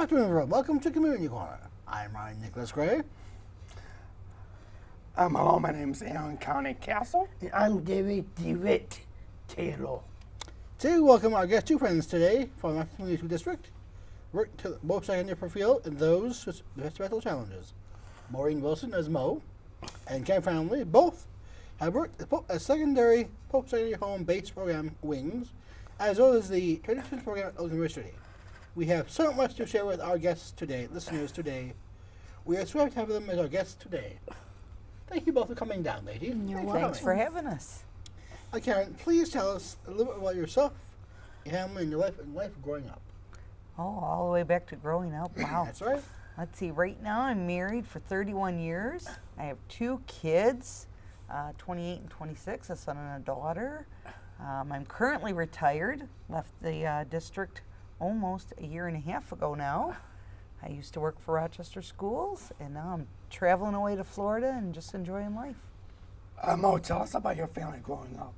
afternoon, everyone. Welcome to Community Corner. I'm Ryan Nicholas Gray. Hello, my name's Alan Karnig Castle. And I'm DeWitt Taylor. Today we welcome our guest two friends today from our Community School District. Work to both secondary profile and those with special challenges. Maureen Wilson as Mo and Ken Felmlee both have worked at secondary, post-secondary home-based program wings, as well as the traditions program at the university. We have so much to share with our guests today, listeners today. We are thrilled to have them as our guests today. Thank you both for coming down, ladies. Thanks for having us. Karen, please tell us a little bit about yourself, your family, and your life growing up. Oh, all the way back to growing up. Wow. That's right. Let's see. Right now, I'm married for 31 years. I have two kids, 28 and 26, a son and a daughter. I'm currently retired. Left the district almost a year and a half ago now. I used to work for Rochester Schools, and now I'm traveling away to Florida and just enjoying life. Mo, tell us about your family growing up.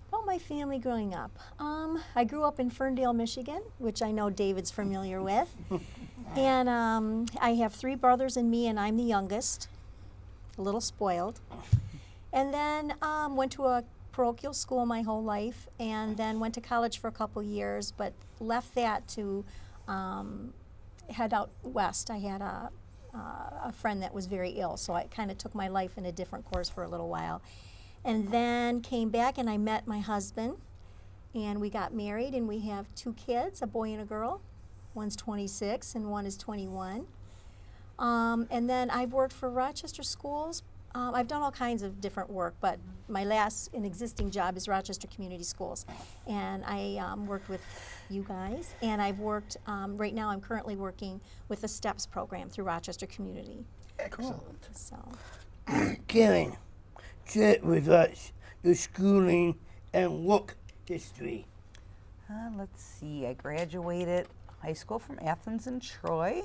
Well, my family growing up. I grew up in Ferndale, Michigan, which I know David's familiar with. And I have three brothers and me, and I'm the youngest, a little spoiled. And then went to a parochial school my whole life, and then went to college for a couple years, but left that to head out west. I had a friend that was very ill, so I kind of took my life in a different course for a little while. And then came back and I met my husband, and we got married, and we have two kids, a boy and a girl. One's 26 and one is 21. And then I've worked for Rochester Schools. I've done all kinds of different work, but my last and existing job is Rochester Community Schools. And I worked with you guys, and I've worked, right now I'm currently working with the STEPS program through Rochester Community. Excellent. So, Karen, share with us your schooling and work history. Let's see. I graduated high school from Athens and Troy.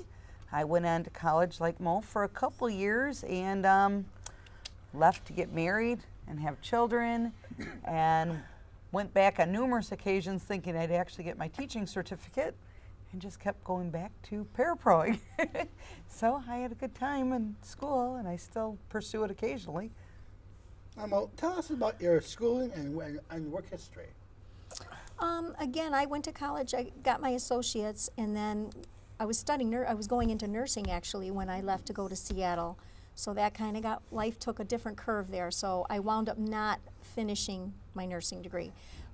I went on to college like Mo for a couple years and left to get married and have children, and went back on numerous occasions thinking I'd actually get my teaching certificate, and just kept going back to paraproing. So I had a good time in school, and I still pursue it occasionally. Mo, tell us about your schooling and work history. again, I went to college, I got my associates, and then I was studying, I was going into nursing actually when I left to go to Seattle. So that kind of life took a different curve there. So I wound up not finishing my nursing degree.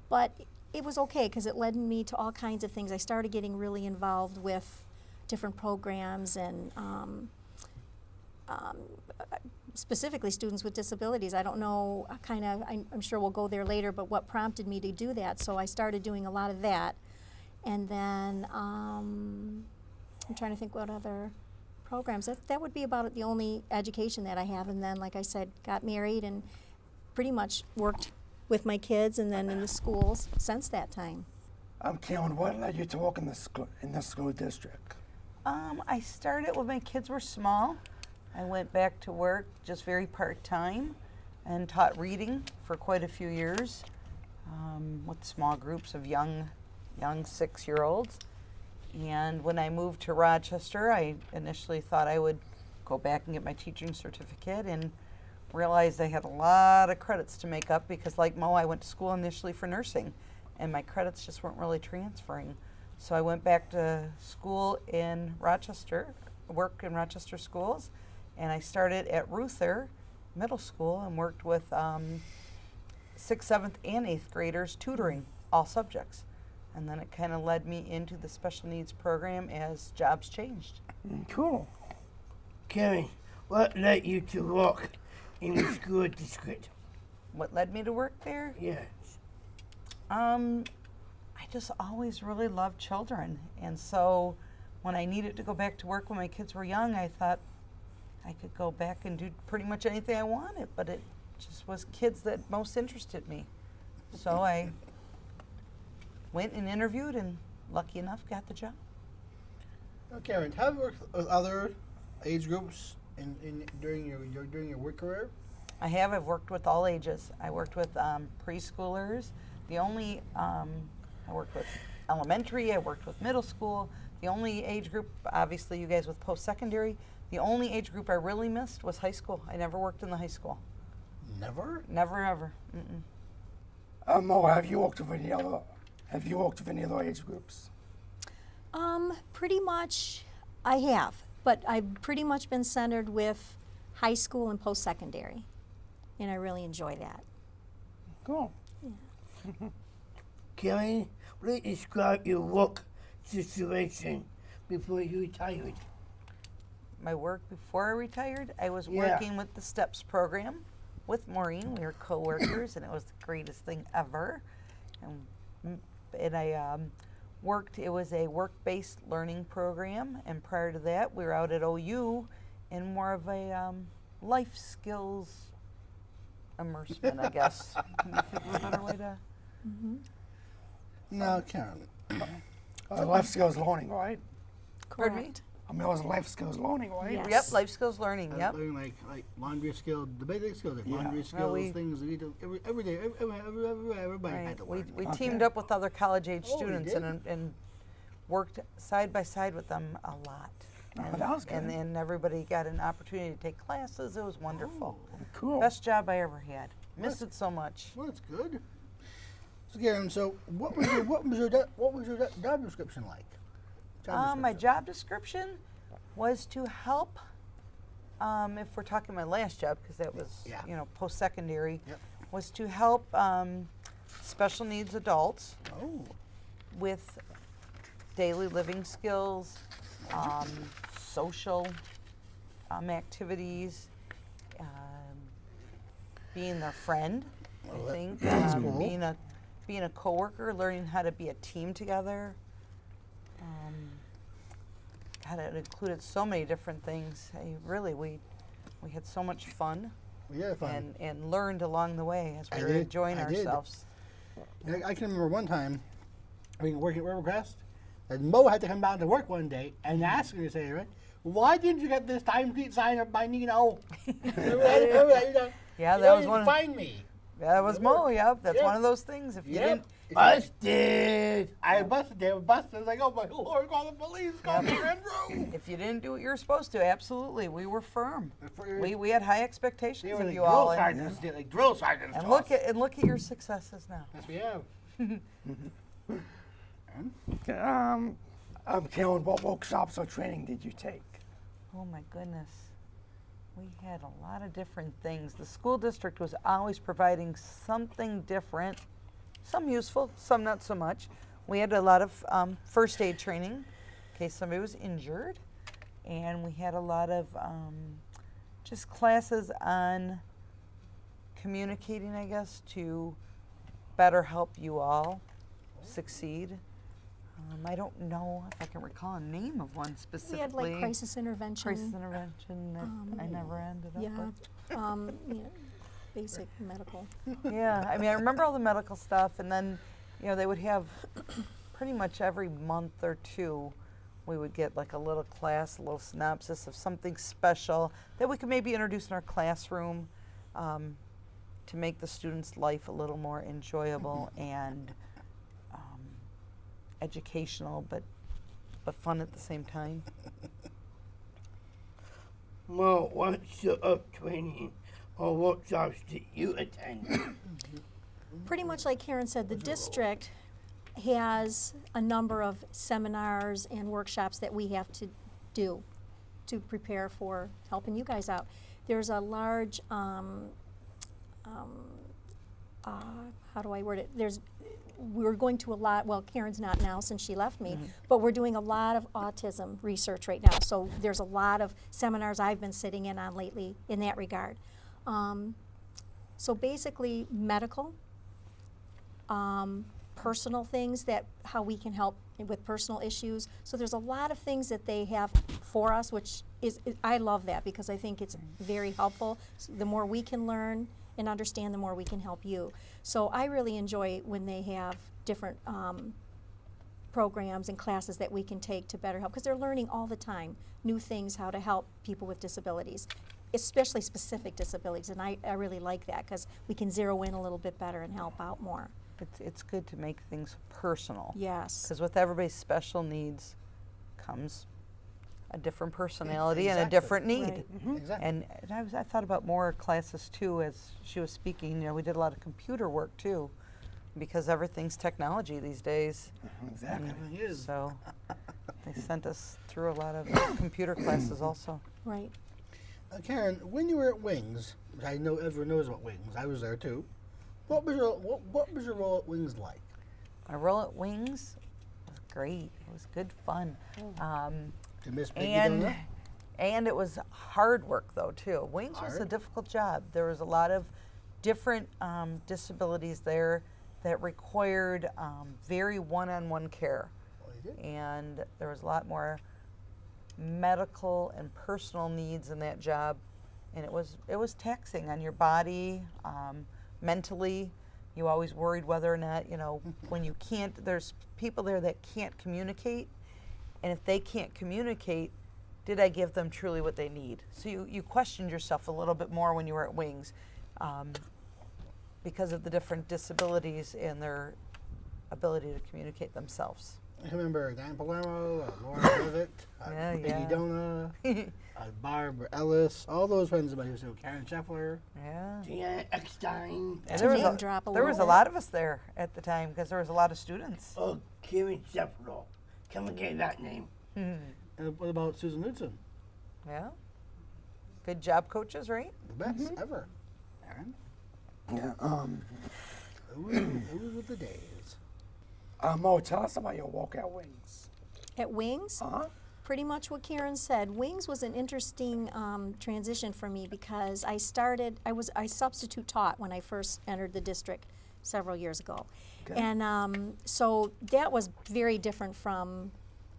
But it was okay because it led me to all kinds of things. I started getting really involved with different programs and specifically students with disabilities. I don't know, I'm sure we'll go there later, but what prompted me to do that. So I started doing a lot of that. And then I'm trying to think what other programs. That would be about the only education that I have. And then, like I said, got married and pretty much worked with my kids and then in the schools since that time. Karen, what led you to work in the school district? I started when my kids were small. I went back to work just very part-time and taught reading for quite a few years with small groups of young 6-year-olds. And when I moved to Rochester, I initially thought I would go back and get my teaching certificate and realized I had a lot of credits to make up because, like Mo, I went to school initially for nursing and my credits just weren't really transferring. So I went back to school in Rochester, worked in Rochester schools, and I started at Ruther Middle School and worked with 6th, 7th, and 8th graders tutoring all subjects. And then it kind of led me into the special needs program as jobs changed. Cool. Karen, what led you to work in the school district? What led me to work there? Yes. I just always really loved children. And so when I needed to go back to work when my kids were young, I thought I could go back and do pretty much anything I wanted, but it just was kids that most interested me. So I went and interviewed and lucky enough got the job. Karen, have you worked with other age groups during your work career? I have. I've worked with all ages. I worked with preschoolers. I worked with elementary, I worked with middle school. The only age group, obviously you guys with post-secondary, the only age group I really missed was high school. I never worked in the high school. Never? Never ever. Mm-mm. Mo, have you worked with any other? Have you worked with any other age groups? Pretty much, I have, but I've pretty much been centered with high school and post-secondary, and I really enjoy that. Cool. Karen, please describe your work situation before you retired. My work before I retired, I was Yeah. working with the STEPS program with Maureen. We were co-workers, and it was the greatest thing ever. And I worked, it was a work-based learning program, and prior to that, we were out at OU in more of a life skills immersement, I guess. Can you think of a better way to? No, Karen. Life skills learning, right? Pardon me? Correct. I mean, it was life skills learning, right? Yeah. Yep, life skills learning, yep. Learning like laundry skills, the basic skills, like Yeah. laundry Well, skills, we- things that you do every day, everybody had Right. to We learn. we Okay. teamed up with other college-age Oh, you students did? and worked side by side with them a lot. Oh, And, that was good. and everybody got an opportunity to take classes. It was wonderful. Cool. Best job I ever had. Missed it so much. Well, that's good. So, Karen, so what was your job description like? My job description was to help. If we're talking my last job, because that was Yeah. post-secondary, Yep. was to help special needs adults Oh, with daily living skills, social activities, being their friend. Well, I think that's cool. being a coworker, learning how to be a team together. God, it included so many different things. We had so much fun we had fun. and learned along the way as we I were did, enjoying I did. ourselves. I can remember one time, working at Rivercrest, that Mo had to come down to work one day and ask me to say, right, why didn't you get this time sheet signed up by Nino? Yeah, You that was didn't one. find me. Yeah, that was Mo. Yep, that's Yeah. one of those things. If you Yep. didn't, Busted! I busted. They were busted. I was like, oh my Lord, call the police, call the Andrew. if you didn't do what you were supposed to, absolutely, we were firm. We We had high expectations they were of like you all, drill and, sergeants, like drill sergeants. and to look us. at your successes now. Yes, we have. Karen, what workshops or training did you take? Oh my goodness. We had a lot of different things. The school district was always providing something different, some useful, some not so much. We had a lot of first aid training in case somebody was injured. And we had a lot of just classes on communicating, I guess, to better help you all succeed. I don't know if I can recall a name of one specifically. We had like crisis intervention. Crisis intervention that I never ended up Yeah, with. basic medical. Yeah, I mean, I remember all the medical stuff, and then, they would have pretty much every month or two, we would get like a little class, a little synopsis of something special that we could maybe introduce in our classroom to make the students' life a little more enjoyable and educational, but fun at the same time. Mo, what sort of training or workshops did you attend? Pretty much like Karen said, the district has a number of seminars and workshops that we have to do to prepare for helping you guys out. There's a large, how do I word it? We're going to a lot, well, Karen's not now since she left me, but we're doing a lot of autism research right now. So there's a lot of seminars I've been sitting in on lately in that regard. So basically medical, personal things how we can help with personal issues. So there's a lot of things that they have for us, which I love that because I think it's very helpful. So the more we can learn and understand, the more we can help you. So I really enjoy when they have different programs and classes that we can take to better help, because they're learning all the time new things how to help people with disabilities, especially specific disabilities, and I really like that because we can zero in a little bit better and help out more. It's good to make things personal. Yes. Because with everybody's special needs comes a different personality and a Exactly. different need. Right. Exactly. And I thought about more classes too as she was speaking. You know, we did a lot of computer work too, because everything's technology these days. Exactly. It is. So they sent us through a lot of computer classes also. Right. Karen, when you were at Wings, which I know everyone knows about Wings, I was there too. What was your role at Wings like? My role at Wings was great. It was good fun. Did Miss Piggy Donut? And it was hard work though too. Wings was a Hard? difficult job. There was a lot of different disabilities there that required very one-on-one care, Well, you did. and there was a lot more medical and personal needs in that job, and it was taxing on your body, mentally. You always worried whether or not, you know, when you can't. There's people there that can't communicate, and if they can't communicate, did I give them truly what they need? So you questioned yourself a little bit more when you were at Wings, because of the different disabilities and their ability to communicate themselves. I remember Dan Palermo, Laura DeWitt, Yeah, Piggy yeah. Donut, Barbara Ellis, all those friends of mine. So Karen Scheffler. Yeah. Jan Eckstein. And To there was name a, drop a there little was a bit. lot of us there at the time because there was a lot of students. Oh, Karen Sheffield. Can we get that name? And what about Susan Knudsen? Yeah. Good job coaches, right? The best ever. Karen, Yeah. those were the days. Mo, tell us about your walk at Wings. At Wings, Uh-huh. pretty much what Karen said. Wings was an interesting transition for me because I substitute taught when I first entered the district several years ago. Okay. And so that was very different from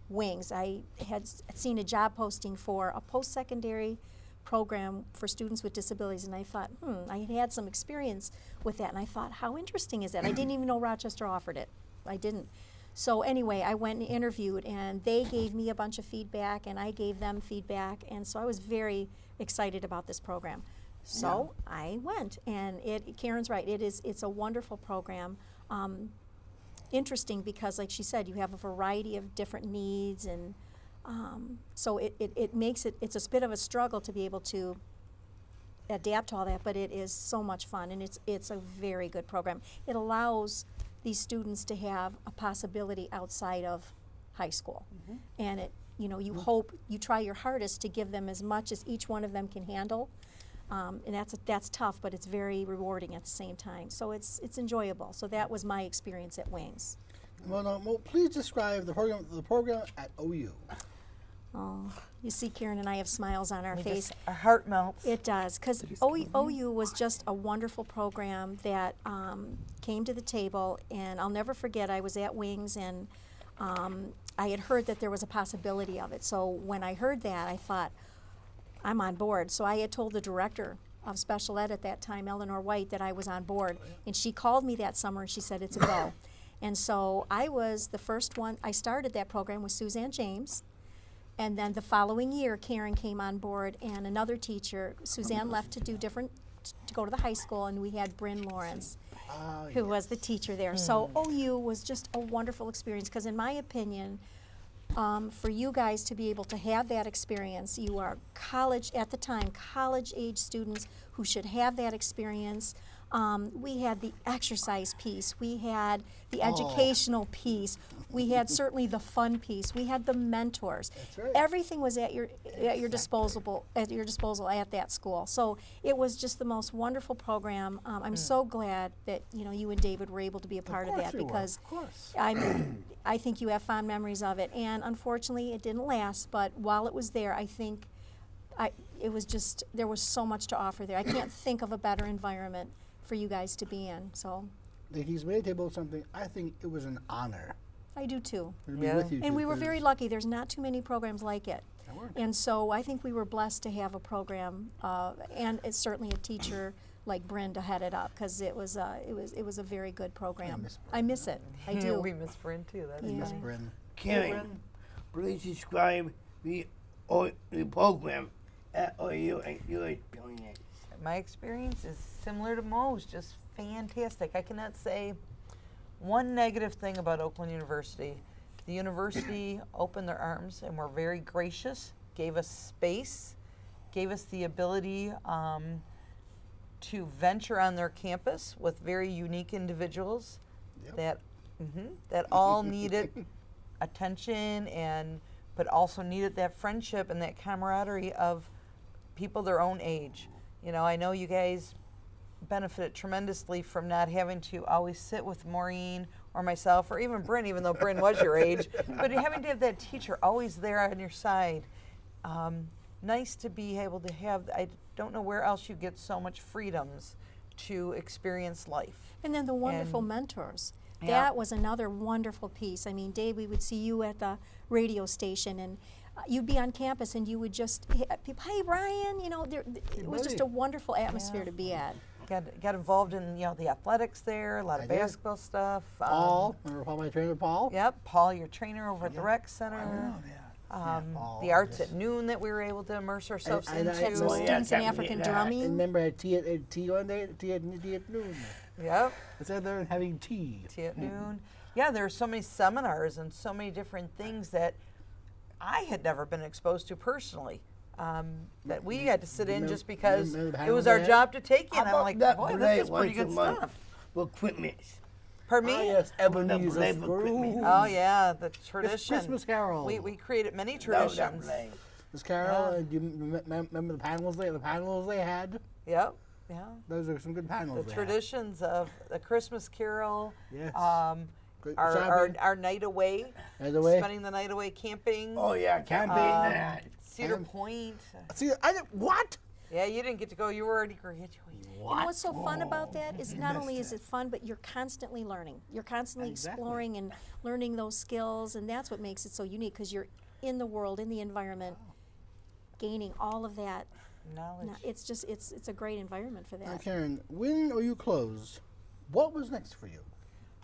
Wings. I had seen a job posting for a post-secondary program for students with disabilities, and I thought, I had some experience with that, and I thought, how interesting is that? I didn't even know Rochester offered it. I didn't. So anyway, I went and interviewed, and they gave me a bunch of feedback, and I gave them feedback, and so I was very excited about this program. So I went, and Karen's right, it's a wonderful program. Interesting because, like she said, you have a variety of different needs, and so it makes it's a bit of a struggle to be able to adapt to all that, but it is so much fun, and it's a very good program. It allows these students to have a possibility outside of high school, and you try your hardest to give them as much as each one of them can handle, and that's tough, but it's very rewarding at the same time. So it's enjoyable. So that was my experience at Wings. Well, now, Mo, please describe the program at OU. Oh, you see, Karen and I have smiles on our face. Our heart melts. It does, because OU was just a wonderful program that came to the table, and I'll never forget, I was at Wings, and I had heard that there was a possibility of it. So when I heard that, I thought, I'm on board. So I had told the director of special ed at that time, Eleanor White, that I was on board, and she called me that summer, and she said, it's a go. And so I was the first one. I started that program with Suzanne James. And then the following year, Karen came on board, and another teacher. Suzanne left to go to the high school, and we had Bryn Lawrence, who was the teacher there. So OU was just a wonderful experience because, in my opinion, for you guys to be able to have that experience, you are college-age students who should have that experience. We had the exercise piece, we had the educational piece, we had certainly the fun piece, we had the mentors. That's right. Everything was at your disposal at that school. So it was just the most wonderful program. I'm so glad that you and David were able to be a part of that, because Of course. I think you have fond memories of it. And unfortunately, it didn't last. But while it was there, I think there was so much to offer there. I can't think of a better environment for you guys to be in. So He's made a table of something. I think it was an honor I do too. to be Yeah. with you. And two, we were 'cause very lucky. There's not too many programs like it. there weren't. And so I think we were blessed to have a program, and it's certainly a teacher like Bryn to head it up, because it was a very good program. miss I miss it. I do. We miss Bryn too. That's Yeah. Miss funny. Bryn. Karen, please describe the program at OU and your experience. My experience is similar to Mo's, just fantastic. I cannot say one negative thing about Oakland University. The university opened their arms and were very gracious, gave us space, gave us the ability to venture on their campus with very unique individuals that that all needed attention but also needed that friendship and that camaraderie of people their own age. You know, I know you guys benefited tremendously from not having to always sit with Maureen or myself or even Bryn, even though Bryn was your age, but having to have that teacher always there on your side. Nice to be able to have, I don't know where else you get so much freedoms to experience life. And then the wonderful mentors. Yeah. That was another wonderful piece. I mean, Dave, we would see you at the radio station, and you'd be on campus, and you would just, hey, Brian, you know, it was just a wonderful atmosphere to be at. Got involved in, you know, the athletics there, a lot of basketball stuff. Paul, remember Paul, my trainer, Paul? Yep, Paul, your trainer over at the rec center. The arts at noon that we were able to immerse ourselves into. Students in African drumming. And remember I had tea one day, tea at noon. Yep. I sat there and having tea. Tea at noon. Yeah, there were so many seminars and so many different things that I had never been exposed to personally. That we had to sit in just because it was our job to take in. I'm like, boy, this is pretty good stuff. Equipment. Pardon me? Yes, Ebenezer Scrooge. Oh yeah, the tradition. Christmas Carol. We created many traditions. Miss Carol, do you remember the panels they had? Yep. Yeah. Those are some good panels. The traditions of the Christmas Carol. Yes. Our night away. Spending the night away camping. Oh yeah, camping. Cedar Point. See, what? Yeah, you didn't get to go. You were already graduated. And what's so fun about that is not only is it fun, but you're constantly learning. You're constantly exploring and learning those skills, and that's what makes it so unique, because you're in the world, in the environment, gaining all of that knowledge. It's just, it's a great environment for that. Now, Karen, when you closed, what was next for you?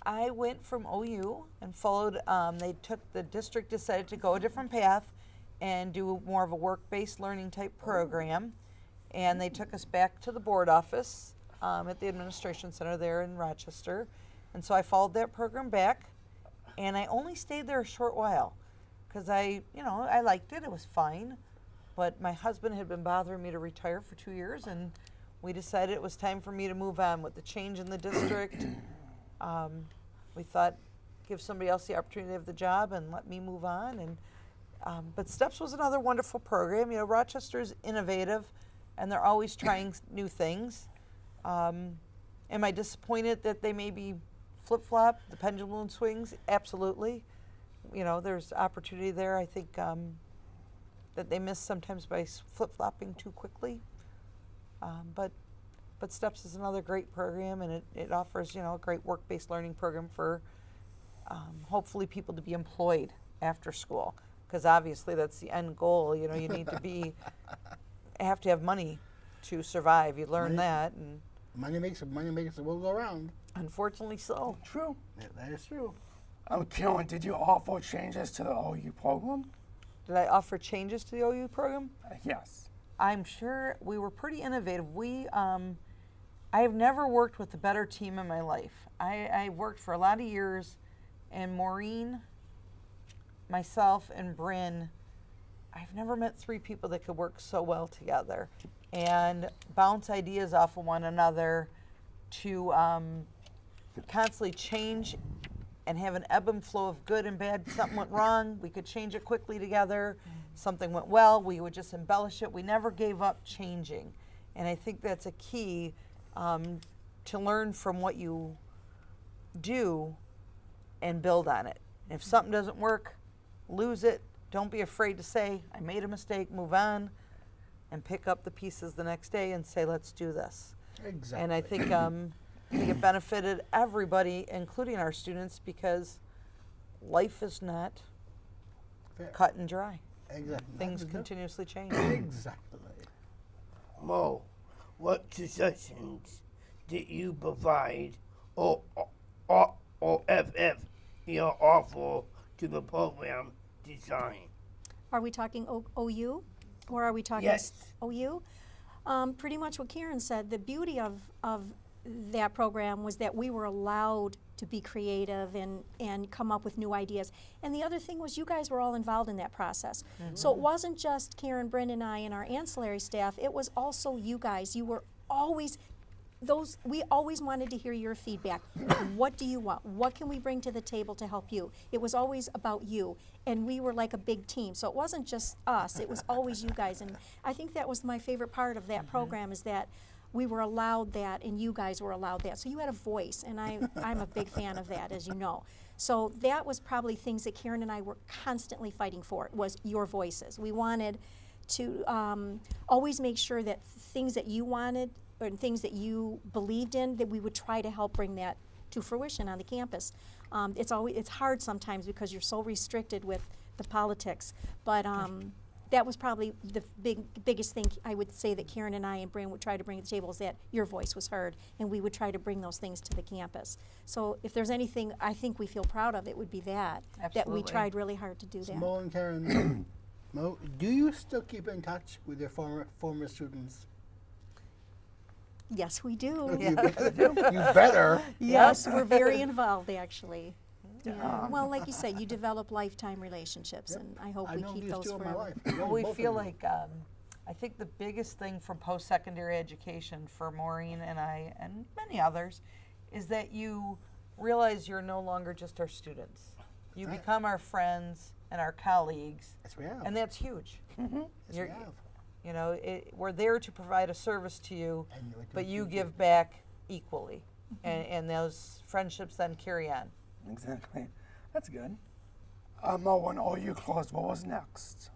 I went from OU and followed, the district decided to go a different path and do more of a work-based learning type program. And they took us back to the board office at the administration center there in Rochester. And so I followed that program back, and I only stayed there a short while because I liked it. It was fine. But my husband had been bothering me to retire for 2 years, and we decided it was time for me to move on. With the change in the district, we thought, give somebody else the opportunity to have the job and let me move on. And but STEPS was another wonderful program. You know, Rochester's innovative, and they're always trying new things. Am I disappointed that they maybe flip-flop, the pendulum swings? Absolutely. You know, there's opportunity there. I think that they miss sometimes by flip-flopping too quickly. But STEPS is another great program, and it offers, you know, a great work-based learning program for hopefully people to be employed after school, because obviously that's the end goal. You know, you need to have to have money to survive. You learn that, and money makes the world go around. Unfortunately, so. True. Yeah, that is true. Karen, did you offer changes to the OU program? Did I offer changes to the OU program? Yes. I'm sure we were pretty innovative. I have never worked with a better team in my life. I worked for a lot of years, and Maureen, myself, and Bryn, I've never met three people that could work so well together and bounce ideas off of one another to constantly change and have an ebb and flow of good and bad. Something went wrong, we could change it quickly together. Something went well, we would just embellish it. We never gave up changing. And I think that's a key to learn from what you do and build on it. If something doesn't work, lose it. Don't be afraid to say, I made a mistake, move on, and pick up the pieces the next day and say, let's do this. Exactly. And I think it benefited everybody, including our students, because life is not cut and dry. Exactly. Things continuously change. Exactly. Mo, what suggestions did you provide or offer to the program design? Are we talking OU, or are we talking Yes. OU? Pretty much what Karen said. The beauty of that program was that we were allowed to be creative and come up with new ideas. And the other thing was you guys were all involved in that process. So it wasn't just Karen, Bryn, and I and our ancillary staff, it was also you guys. You were always, we always wanted to hear your feedback. What do you want? What can we bring to the table to help you? It was always about you. And we were like a big team. So it wasn't just us, it was always you guys. And I think that was my favorite part of that program is that we were allowed that and you guys were allowed that. So you had a voice, and I'm a big fan of that, as you know. So that was probably things that Karen and I were constantly fighting for, was your voices. We wanted to always make sure that things that you wanted or things that you believed in, that we would try to help bring that to fruition on the campus. It's hard sometimes because you're so restricted with the politics, but that was probably the biggest thing I would say that Karen and I and Bryn would try to bring to the table, is that your voice was heard, and we would try to bring those things to the campus. So if there's anything I think we feel proud of, it would be that we tried really hard to do So that. Mo and Karen, Mo, do you still keep in touch with your former students? Yes, we do. You better. Yes, we're very involved, actually. Yeah. Well, like you said, you develop lifetime relationships, and I hope we know keep these those two in my forever. life. I know Well, we both of feel them. like, I think the biggest thing from post-secondary education for Maureen and I and many others is that you realize you're no longer just our students. You Right. become our friends and our colleagues, Yes, we have. and that's huge. Yes, You're- we have. You know, we're there to provide a service to you, And we do but you keep give it. back equally, and those friendships then carry on. Exactly. That's good. Mo, when all you closed, what was next?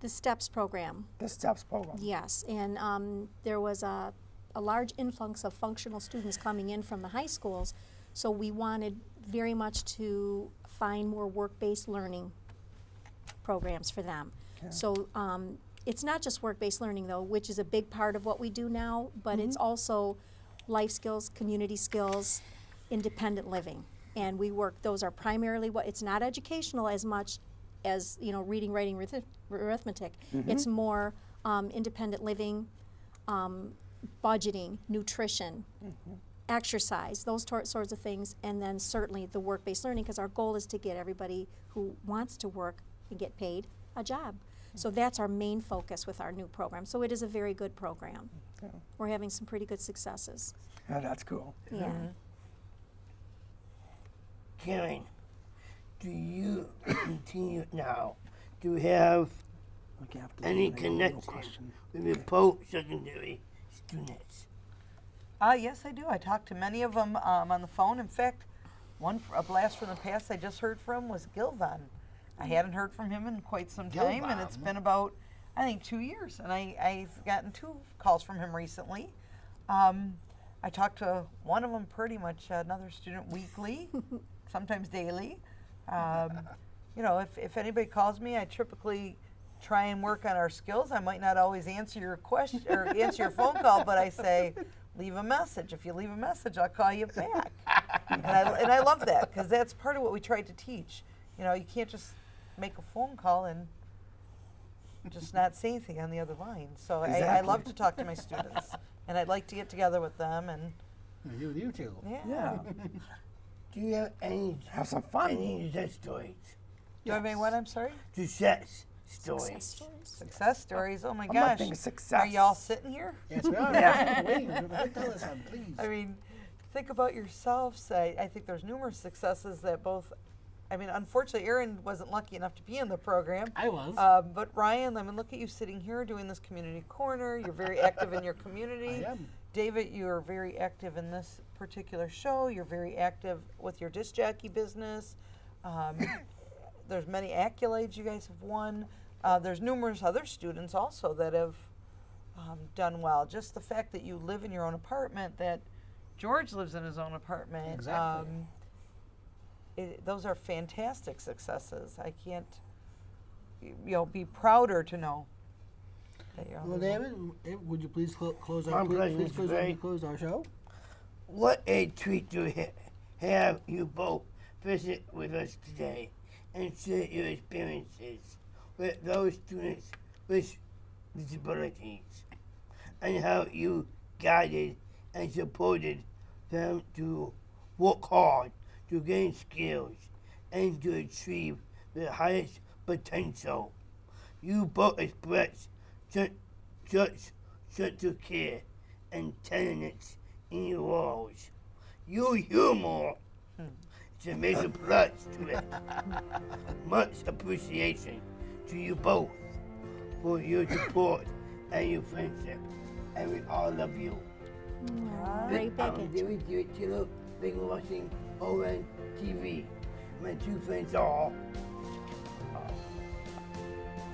The STEPS program. The STEPS program. Yes, and there was a large influx of functional students coming in from the high schools, so we wanted very much to find more work-based learning programs for them. Okay. So it's not just work-based learning, though, which is a big part of what we do now, but it's also life skills, community skills, independent living. And we work, those are primarily it's not educational as much as, reading, writing, arithmetic. It's more independent living, budgeting, nutrition, exercise, those sorts of things, and then certainly the work-based learning, because our goal is to get everybody who wants to work and get paid a job. So that's our main focus with our new program. So it is a very good program. Okay. We're having some pretty good successes. Yeah, that's cool. Yeah. Karen, do you continue now to have Okay, after any that, I got a little connection question. with your post-secondary students? Yes, I do. I talked to many of them on the phone. In fact, a blast from the past I just heard from was Gilvan. I hadn't heard from him in quite some time, and it's Gilvan. been about, I think, 2 years. And I've gotten 2 calls from him recently. I talked to one of them pretty much, another student, weekly, sometimes daily. If anybody calls me, I typically try and work on our skills. I might not always answer your question or answer your phone call, but I say, leave a message. If you leave a message, I'll call you back. and I love that, because that's part of what we tried to teach. You can't just make a phone call and just not say anything on the other line. So I love to talk to my students, and I'd like to get together with them. And You too. Yeah. Do you have any success stories? You have any what? I'm sorry. Success stories. Success stories. Success stories. Oh my I'm not gosh. thinking success. Are y'all sitting here? Yes, we are. Yeah. Wait, tell us something, please. I mean, think about yourselves. I think there's numerous successes that both. I mean, unfortunately, Aaron wasn't lucky enough to be in the program. I was. But Ryan, I mean, look at you sitting here doing this community corner. You're very active in your community. I am. David, you're very active in this particular show. You're very active with your disc jockey business. There's many accolades you guys have won. There's numerous other students also that have done well. Just the fact that you live in your own apartment, that George lives in his own apartment. Exactly. Those are fantastic successes. I can't, be prouder to know that you're on Well, the David, would you please close My our pleasure, please Mr. Gray. close our show? What a treat to have you both visit with us today and share your experiences with those students with disabilities and how you guided and supported them to work hard to gain skills and to achieve the highest potential. You both express such care and tenderness in your roles. Your humor is a major plus to it. Much appreciation to you both for your support and your friendship, and we all love you. Great package. DeWitt, thank you for watching ONTV. My two friends are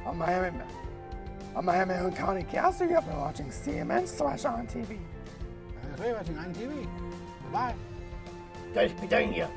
I'm Miami County Council. You've been watching CMN/ONTV. That's right, watching ONTV. Bye. До свидания.